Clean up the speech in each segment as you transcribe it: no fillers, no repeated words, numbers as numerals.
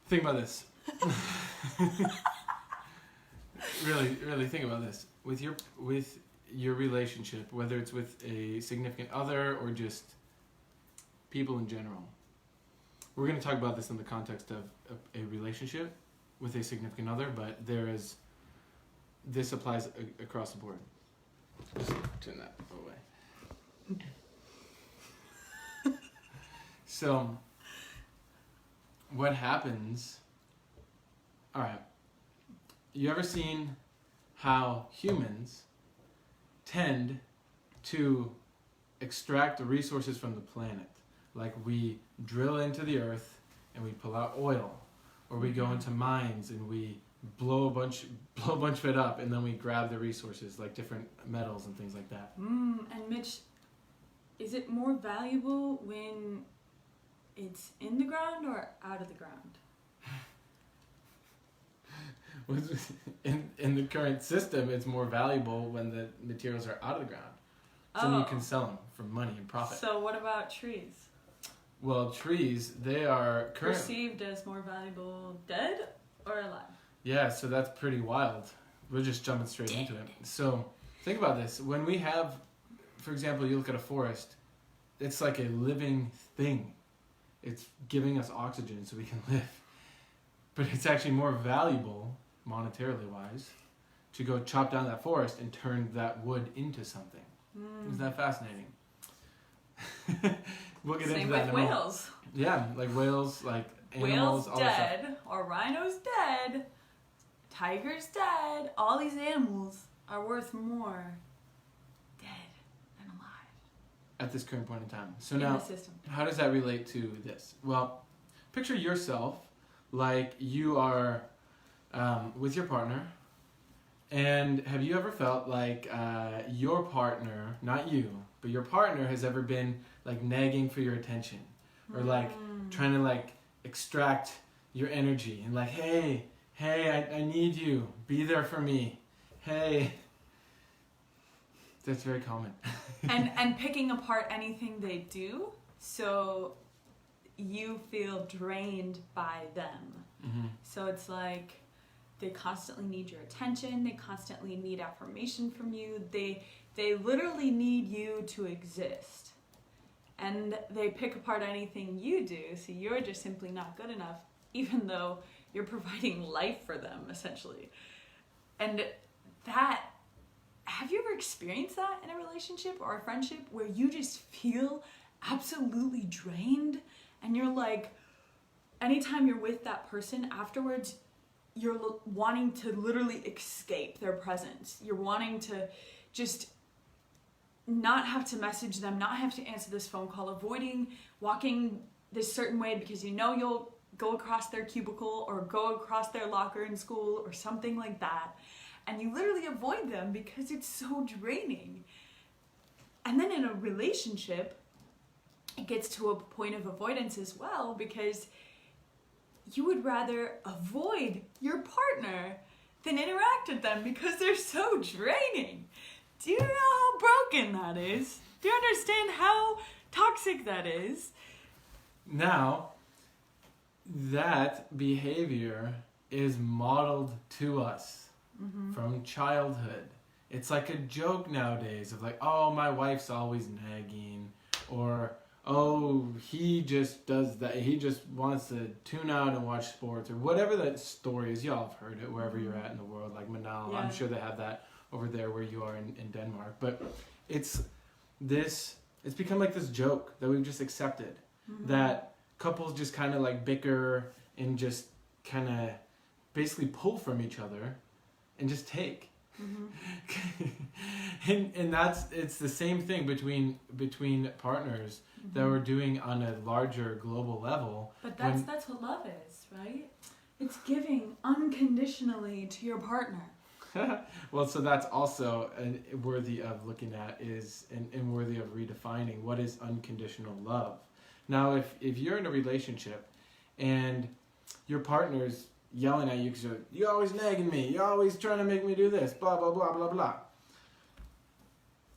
Think about this. Really think about this. With your relationship, whether it's with a significant other or just people in general. We're going to talk about this in the context of a relationship with a significant other, but this applies across the board. Just turn that away. So, what happens... Alright. You ever seen how humans tend to extract the resources from the planet? Like we drill into the earth and we pull out oil, or we go into mines and we blow a bunch of it up, and then we grab the resources like different metals and things like that. And Mitch, is it more valuable when it's in the ground or out of the ground? In the current system, it's more valuable when the materials are out of the ground. So you can sell them for money and profit. So what about trees? Well, trees, they are perceived as more valuable dead or alive? Yeah, so that's pretty wild. We're just jumping straight into it. So think about this. When we have, for example, you look at a forest, it's like a living thing. It's giving us oxygen so we can live. But it's actually more valuable, monetarily wise, to go chop down that forest and turn that wood into something. Isn't that fascinating? We'll get Same into that with in a whales. Yeah, like whales, like animals, whales all dead, or rhinos dead, tigers dead. All these animals are worth more dead than alive. At this current point in time. So in now, the system. How does that relate to this? Well, picture yourself like you are with your partner, and have you ever felt like your partner, not you, but your partner has ever been like nagging for your attention, or like trying to like extract your energy and like, hey, I need you, be there for me, hey. That's very common. and picking apart anything they do, so you feel drained by them. Mm-hmm. So it's like they constantly need your attention, they constantly need affirmation from you, they literally need you to exist. And they pick apart anything you do, so you're just simply not good enough, even though you're providing life for them, essentially. And that, have you ever experienced that in a relationship or a friendship where you just feel absolutely drained, and you're like, anytime you're with that person afterwards, you're wanting to literally escape their presence. You're wanting to just not have to message them, not have to answer this phone call, avoiding walking this certain way because you know you'll go across their cubicle or go across their locker in school or something like that. And you literally avoid them because it's so draining. And then in a relationship, it gets to a point of avoidance as well, because you would rather avoid your partner than interact with them because they're so draining. Do you know how broken that is? Do you understand how toxic that is? Now, that behavior is modeled to us from childhood. It's like a joke nowadays of like, oh, my wife's always nagging, or oh, he just does that. He just wants to tune out and watch sports, or whatever that story is. Y'all have heard it wherever you're at in the world, like Manal. Yeah. I'm sure they have that over there where you are in Denmark. But it's become like this joke that we've just accepted, that couples just kind of like bicker and just kind of basically pull from each other and just take. and it's the same thing between partners that we're doing on a larger global level. But that's what love is, right? It's giving unconditionally to your partner. Well, so that's also worthy of looking at and worthy of redefining what is unconditional love. Now, if you're in a relationship and your partner's yelling at you because you're always nagging me, you're always trying to make me do this, blah, blah, blah, blah, blah.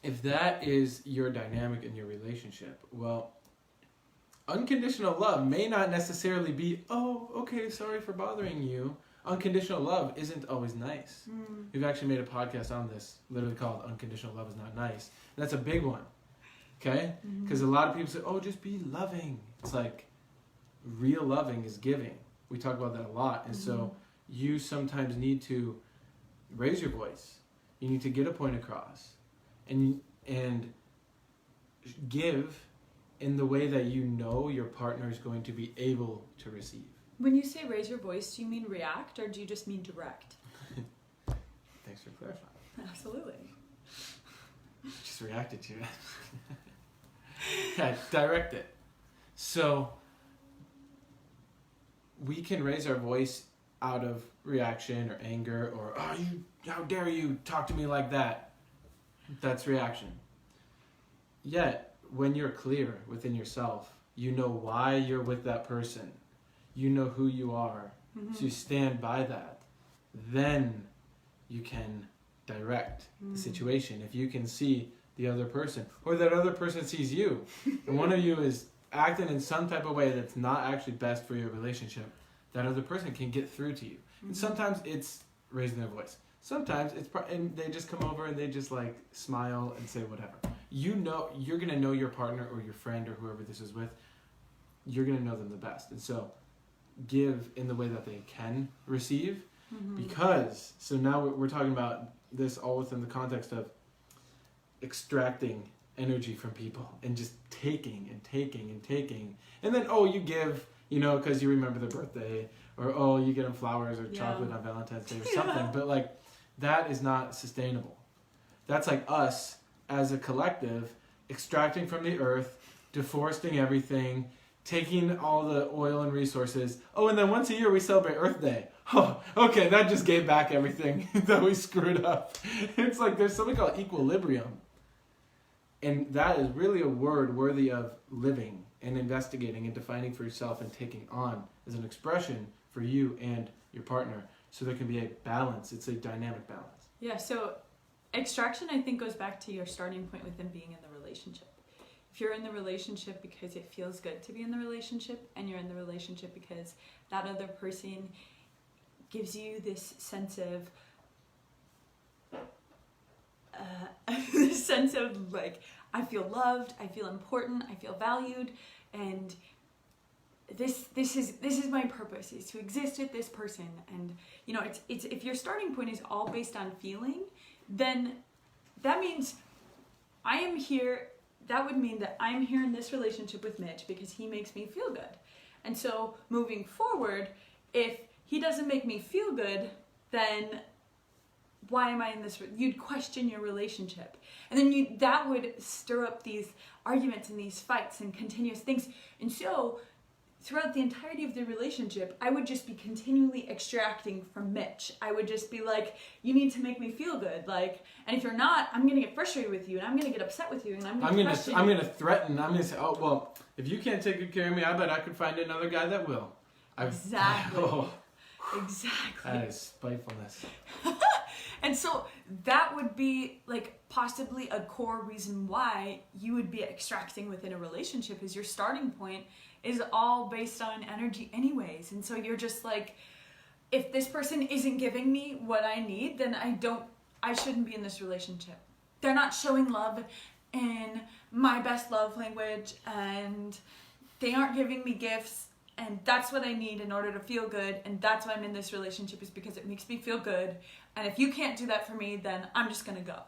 If that is your dynamic in your relationship, well, unconditional love may not necessarily be, oh, okay, sorry for bothering you. Unconditional love isn't always nice. We've actually made a podcast on this, literally called Unconditional Love is Not Nice. And that's a big one, okay? Because a lot of people say, oh, just be loving. It's like, real loving is giving. We talk about that a lot. And so you sometimes need to raise your voice. You need to get a point across. And give in the way that you know your partner is going to be able to receive. When you say raise your voice, do you mean react or do you just mean direct? Thanks for clarifying. Absolutely. Just reacted to it. Yeah, direct it. So we can raise our voice out of reaction or anger or, oh, how dare you talk to me like that? That's reaction. Yet, when you're clear within yourself, you know why you're with that person. You know who you are. So you stand by that. Then you can direct the situation. If you can see the other person, or that other person sees you, and one of you is acting in some type of way that's not actually best for your relationship, that other person can get through to you. And sometimes it's raising their voice. Sometimes it's and they just come over and they just like smile and say whatever. You know, you're gonna know your partner or your friend or whoever this is with. You're gonna know them the best, and so give in the way that they can receive. Because so now we're talking about this all within the context of extracting energy from people and just taking and taking and taking, and then you give, because you remember their birthday, or you get them flowers or chocolate on Valentine's Day or something. But like that is not sustainable. That's like us as a collective extracting from the earth, deforesting everything, taking all the oil and resources. Oh, and then once a year we celebrate Earth Day. Oh, okay, that just gave back everything that we screwed up. It's like there's something called equilibrium. And that is really a word worthy of living and investigating and defining for yourself and taking on as an expression for you and your partner. So there can be a balance. It's a dynamic balance. Yeah, so extraction, I think, goes back to your starting point within being in the relationship. If you're in the relationship because it feels good to be in the relationship, and you're in the relationship because that other person gives you this sense of like, I feel loved, I feel important, I feel valued, and this is my purpose, is to exist with this person. And it's if your starting point is all based on feeling, then that means I am here. That would mean that I'm here in this relationship with Mitch because he makes me feel good. And so moving forward, if he doesn't make me feel good, then why am I in this? You'd question your relationship. And then that would stir up these arguments and these fights and continuous things. And so throughout the entirety of the relationship, I would just be continually extracting from Mitch. I would just be like, you need to make me feel good. Like, and if you're not, I'm going to get frustrated with you, and I'm going to get upset with you, and I'm going to threaten. I'm going to say, oh, well, if you can't take good care of me, I bet I could find another guy that will. Exactly. Exactly. That is spitefulness. And so that would be like possibly a core reason why you would be extracting within a relationship, is your starting point is all based on energy anyways. And so you're just like, if this person isn't giving me what I need, then I shouldn't be in this relationship. They're not showing love in my best love language, and they aren't giving me gifts, and that's what I need in order to feel good, and that's why I'm in this relationship, is because it makes me feel good. And if you can't do that for me, then I'm just gonna go.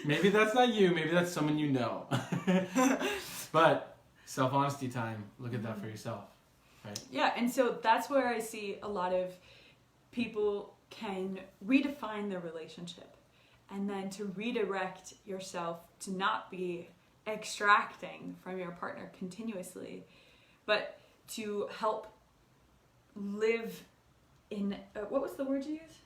Maybe that's not you, maybe that's someone you know. But self-honesty time, look at that for yourself, right? Yeah, and so that's where I see a lot of people can redefine their relationship, and then to redirect yourself to not be extracting from your partner continuously, but to help live in, what was the word you used?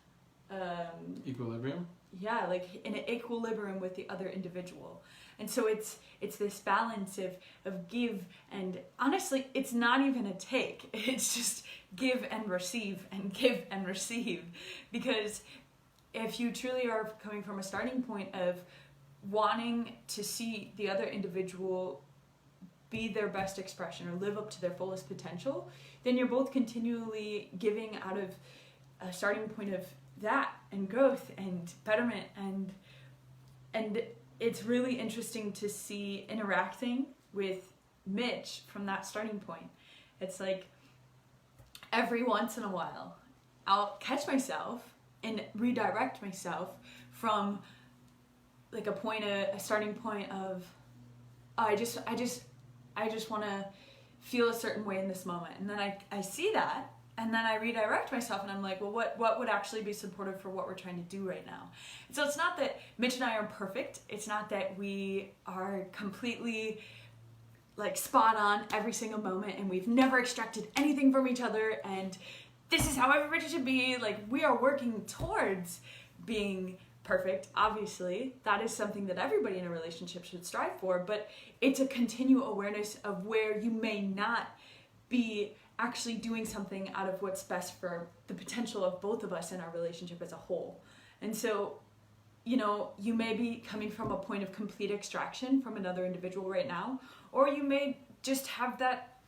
Equilibrium? Yeah, like in an equilibrium with the other individual. And so it's this balance of give, and honestly, it's not even a take. It's just give and receive and give and receive. Because if you truly are coming from a starting point of wanting to see the other individual be their best expression or live up to their fullest potential, then you're both continually giving out of a starting point of that and growth and betterment, and it's really interesting to see interacting with Mitch from that starting point. It's like every once in a while I'll catch myself and redirect myself from like a starting point of, oh, I just want to feel a certain way in this moment, and then I see that, and then I redirect myself, and I'm like, well, what would actually be supportive for what we're trying to do right now? And so it's not that Mitch and I are perfect. It's not that we are completely like spot on every single moment, and we've never extracted anything from each other, and this is how everybody should be. Like, we are working towards being perfect. Obviously, that is something that everybody in a relationship should strive for, but it's a continual awareness of where you may not be actually doing something out of what's best for the potential of both of us in our relationship as a whole. And so, you know, you may be coming from a point of complete extraction from another individual right now, or you may just have that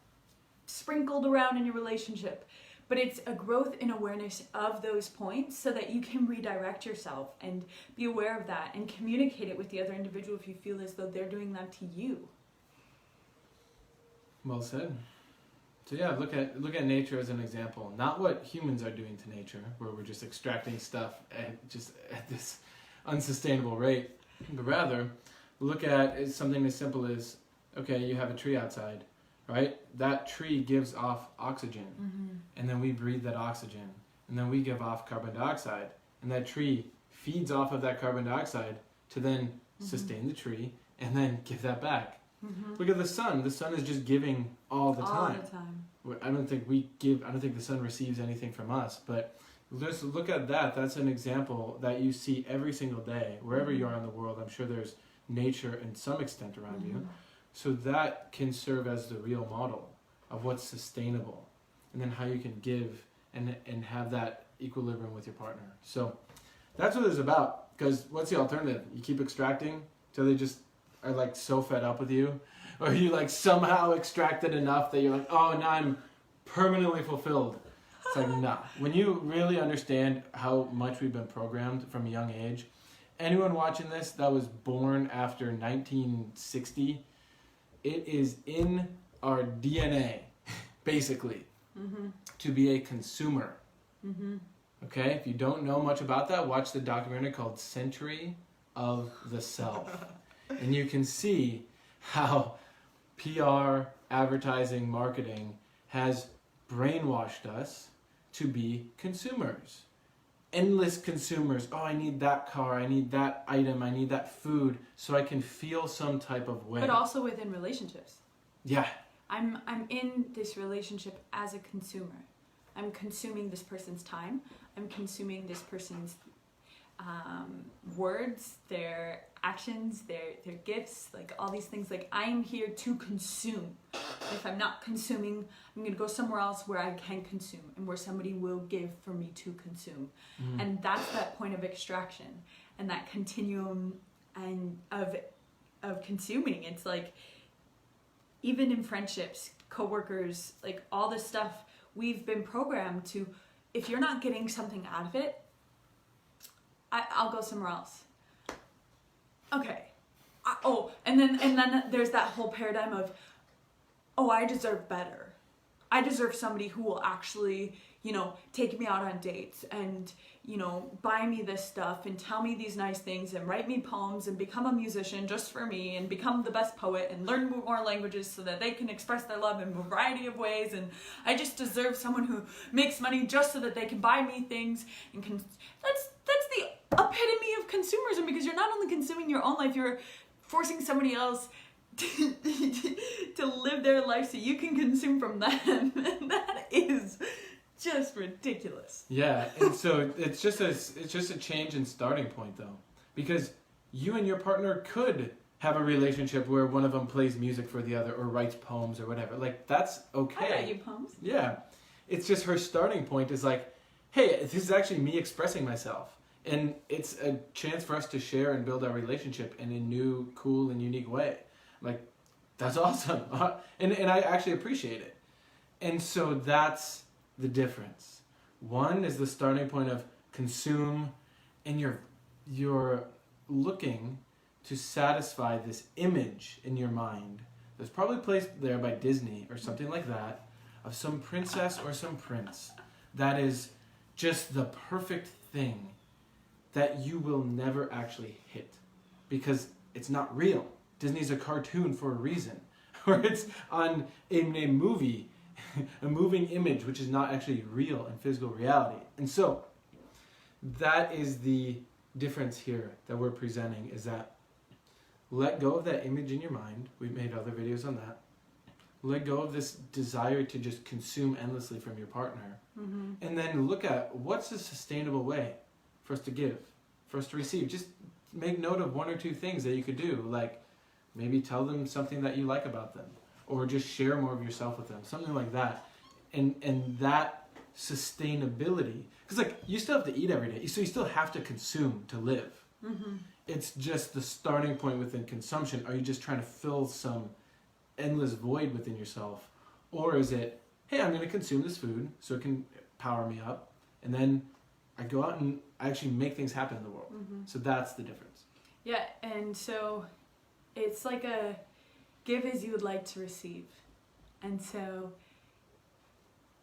sprinkled around in your relationship. But it's a growth in awareness of those points so that you can redirect yourself and be aware of that and communicate it with the other individual if you feel as though they're doing that to you. Well said. So yeah, look at nature as an example. Not what humans are doing to nature, where we're just extracting stuff at this unsustainable rate, but rather look at something as simple as, okay, you have a tree outside. Right? That tree gives off oxygen, and then we breathe that oxygen, and then we give off carbon dioxide, and that tree feeds off of that carbon dioxide to then sustain the tree and then give that back. Look at the sun. The sun is just giving all the time. I don't think the sun receives anything from us, but just look at that. That's an example that you see every single day, wherever you are in the world. I'm sure there's nature in some extent around you. So that can serve as the real model of what's sustainable, and then how you can give and have that equilibrium with your partner. So that's what it's about, because what's the alternative? You keep extracting till they just are like so fed up with you, or you like somehow extracted enough that you're like, oh, now I'm permanently fulfilled. It's like, nah. When you really understand how much we've been programmed from a young age, anyone watching this that was born after 1960, it is in our DNA, basically, to be a consumer. Okay? If you don't know much about that, watch the documentary called Century of the Self. And you can see how PR, advertising, marketing has brainwashed us to be consumers. Endless consumers. Oh, I need that car, I need that item, I need that food, so I can feel some type of way. But also within relationships. Yeah. I'm in this relationship as a consumer. I'm consuming this person's time. I'm consuming this person's words, their actions, their gifts, like all these things. Like, I'm here to consume. If I'm not consuming, I'm going to go somewhere else where I can consume and where somebody will give for me to consume. And that's that point of extraction and that continuum and of consuming. It's like, even in friendships, coworkers, like all this stuff, we've been programmed to, if you're not getting something out of it, I'll go somewhere else. Okay. And then there's that whole paradigm of, oh, I deserve better. I deserve somebody who will actually, you know, take me out on dates and, you know, buy me this stuff and tell me these nice things and write me poems and become a musician just for me and become the best poet and learn more languages so that they can express their love in a variety of ways. And I just deserve someone who makes money just so that they can buy me things. And that's the epitome of consumerism, because you're not only consuming your own life, you're forcing somebody else to live their life so you can consume from them. And that is just ridiculous. Yeah, and so it's just a change in starting point, though, because you and your partner could have a relationship where one of them plays music for the other or writes poems or whatever. Like, that's okay. I write you poems. Yeah, it's just her starting point is like, hey, this is actually me expressing myself. And it's a chance for us to share and build our relationship in a new, cool, and unique way. Like, that's awesome. And I actually appreciate it. And so that's the difference. One is the starting point of consume, and you're looking to satisfy this image in your mind that's probably placed there by Disney or something like that, of some princess or some prince that is just the perfect thing that you will never actually hit because it's not real. Disney's a cartoon for a reason, or it's on in a movie, a moving image which is not actually real in physical reality. And so that is the difference here that we're presenting, is that let go of that image in your mind. We've made other videos on that. Let go of this desire to just consume endlessly from your partner. Mm-hmm. And then look at what's a sustainable way for us to give, for us to receive. Just make note of one or two things that you could do, like maybe tell them something that you like about them, or just share more of yourself with them, something like that. And that sustainability, because like you still have to eat every day, so you still have to consume to live. Mm-hmm. It's just the starting point within consumption. Are you just trying to fill some endless void within yourself, or is it, hey, I'm going to consume this food so it can power me up, and then I go out and I actually make things happen in the world. Mm-hmm. So that's the difference. Yeah, and so it's like a give as you would like to receive. And so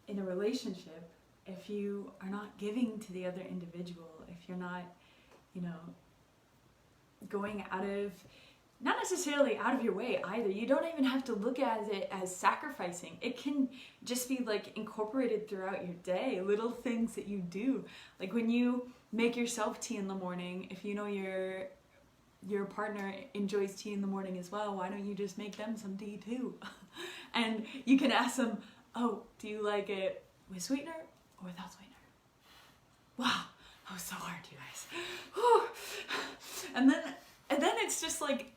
in a relationship, if you are not giving to the other individual, if you're not, going out of, not necessarily out of your way either. You don't even have to look at it as sacrificing. It can just be like incorporated throughout your day, little things that you do. Like when you make yourself tea in the morning, if you know your partner enjoys tea in the morning as well, why don't you just make them some tea too? And you can ask them, oh, do you like it with sweetener or without sweetener? Wow, that was so hard, you guys. Whew. And then it's just like,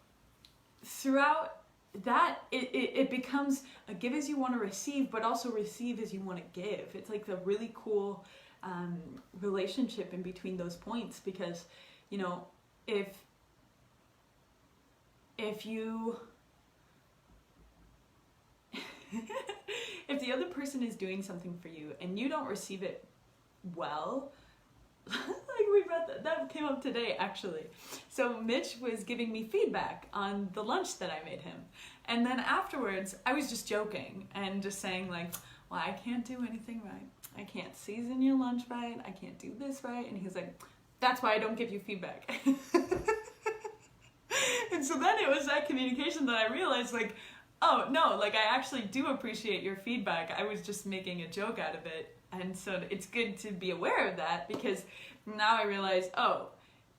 throughout that, it becomes a give as you want to receive, but also receive as you want to give. It's like the really cool relationship in between those points, because, if you if the other person is doing something for you and you don't receive it well, like we read that came up today actually. So Mitch was giving me feedback on the lunch that I made him, and then afterwards I was just joking and just saying like, well, I can't do anything right, I can't season your lunch right, I can't do this right, and he's like, that's why I don't give you feedback. And so then it was that communication that I realized, like, oh no, like I actually do appreciate your feedback, I was just making a joke out of it. And so it's good to be aware of that, because now I realize, oh,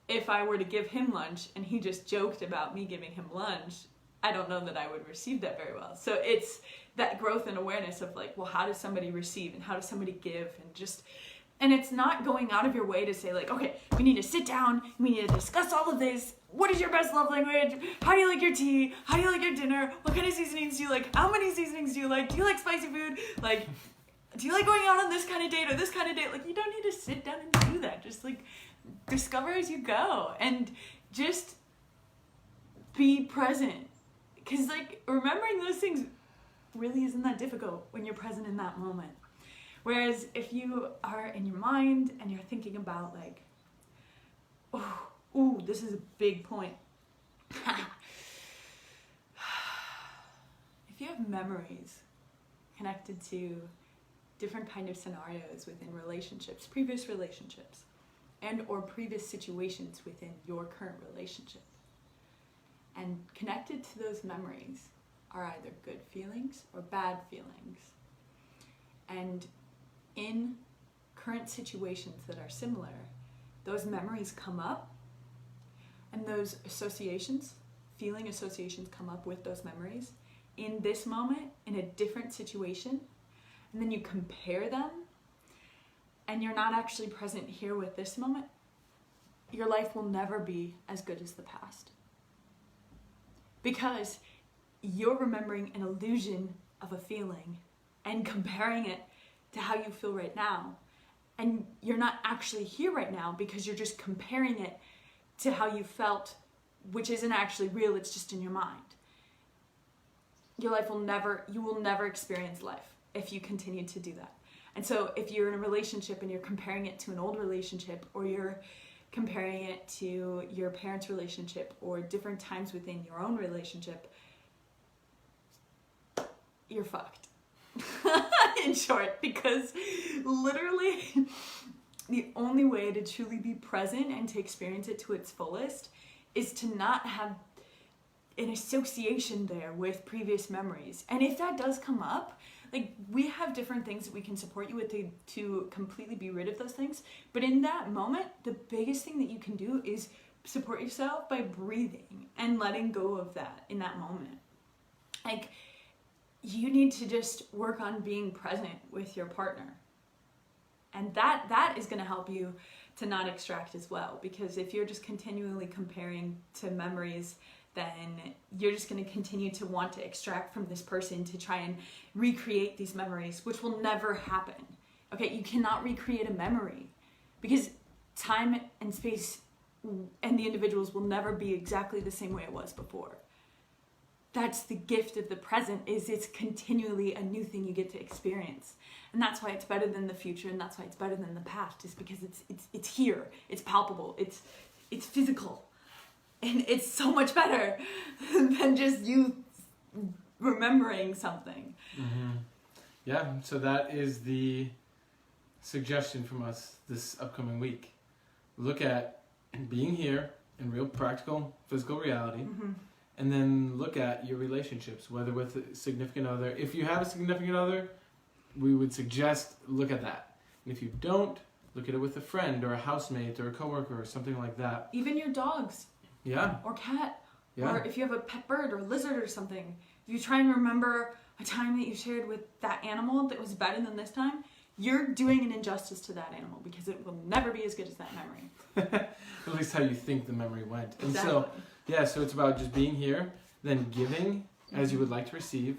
if I were to give him lunch and he just joked about me giving him lunch, I don't know that I would receive that very well. So it's that growth and awareness of like, well, how does somebody receive and how does somebody give, and it's not going out of your way to say like, okay, we need to sit down, we need to discuss all of this. What is your best love language? How do you like your tea? How do you like your dinner? What kind of seasonings do you like? How many seasonings do you like? Do you like spicy food? Like, do you like going out on this kind of date or this kind of date? Like, you don't need to sit down and do that. Just like discover as you go and just be present. Because like remembering those things really isn't that difficult when you're present in that moment. Whereas if you are in your mind and you're thinking about like, ooh, this is a big point. If you have memories connected to different kind of scenarios within relationships, previous relationships, and or previous situations within your current relationship, and connected to those memories are either good feelings or bad feelings. And in current situations that are similar, those memories come up, and those associations, feeling associations come up with those memories in this moment, in a different situation, and then you compare them, and you're not actually present here with this moment, your life will never be as good as the past. Because you're remembering an illusion of a feeling and comparing it to how you feel right now. and you're not actually here right now because you're just comparing it to how you felt, which isn't actually real, it's just in your mind. You will never experience life if you continue to do that. And so if you're in a relationship and you're comparing it to an old relationship, or you're comparing it to your parents' relationship, or different times within your own relationship, you're fucked. In short, because literally the only way to truly be present and to experience it to its fullest is to not have an association there with previous memories. And if that does come up, like, we have different things that we can support you with to completely be rid of those things. But in that moment, the biggest thing that you can do is support yourself by breathing and letting go of that in that moment. Like, you need to just work on being present with your partner. And that is going to help you to not extract as well. Because if you're just continually comparing to memories, then you're just going to continue to want to extract from this person to try and recreate these memories, which will never happen. Okay, you cannot recreate a memory because time and space and the individuals will never be exactly the same way it was before. That's the gift of the present, is it's continually a new thing you get to experience. And that's why it's better than the future, and that's why it's better than the past, is because it's here, it's palpable, it's physical. And it's so much better than just you remembering something. Mm-hmm. Yeah, so that is the suggestion from us this upcoming week. Look at being here in real practical physical reality, and then look at your relationships, whether with a significant other. If you have a significant other, we would suggest look at that. And if you don't, look at it with a friend or a housemate or a coworker or something like that. Even your dogs. Yeah. Or cat. Yeah. Or if you have a pet bird or lizard or something. If you try and remember a time that you shared with that animal that was better than this time, you're doing an injustice to that animal because it will never be as good as that memory. At least how you think the memory went. And Exactly. so it's about just being here, then giving as you would like to receive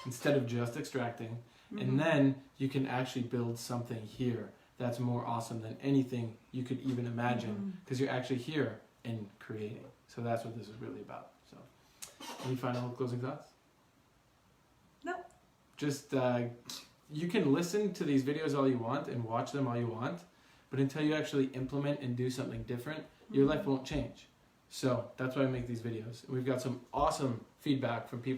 instead of just extracting. And then you can actually build something here that's more awesome than anything you could even imagine, because you're actually here and creating. So that's what this is really about. So, any final closing thoughts? No. Just you can listen to these videos all you want and watch them all you want, but until you actually implement and do something different, your life won't change. So that's why I make these videos. We've got some awesome feedback from people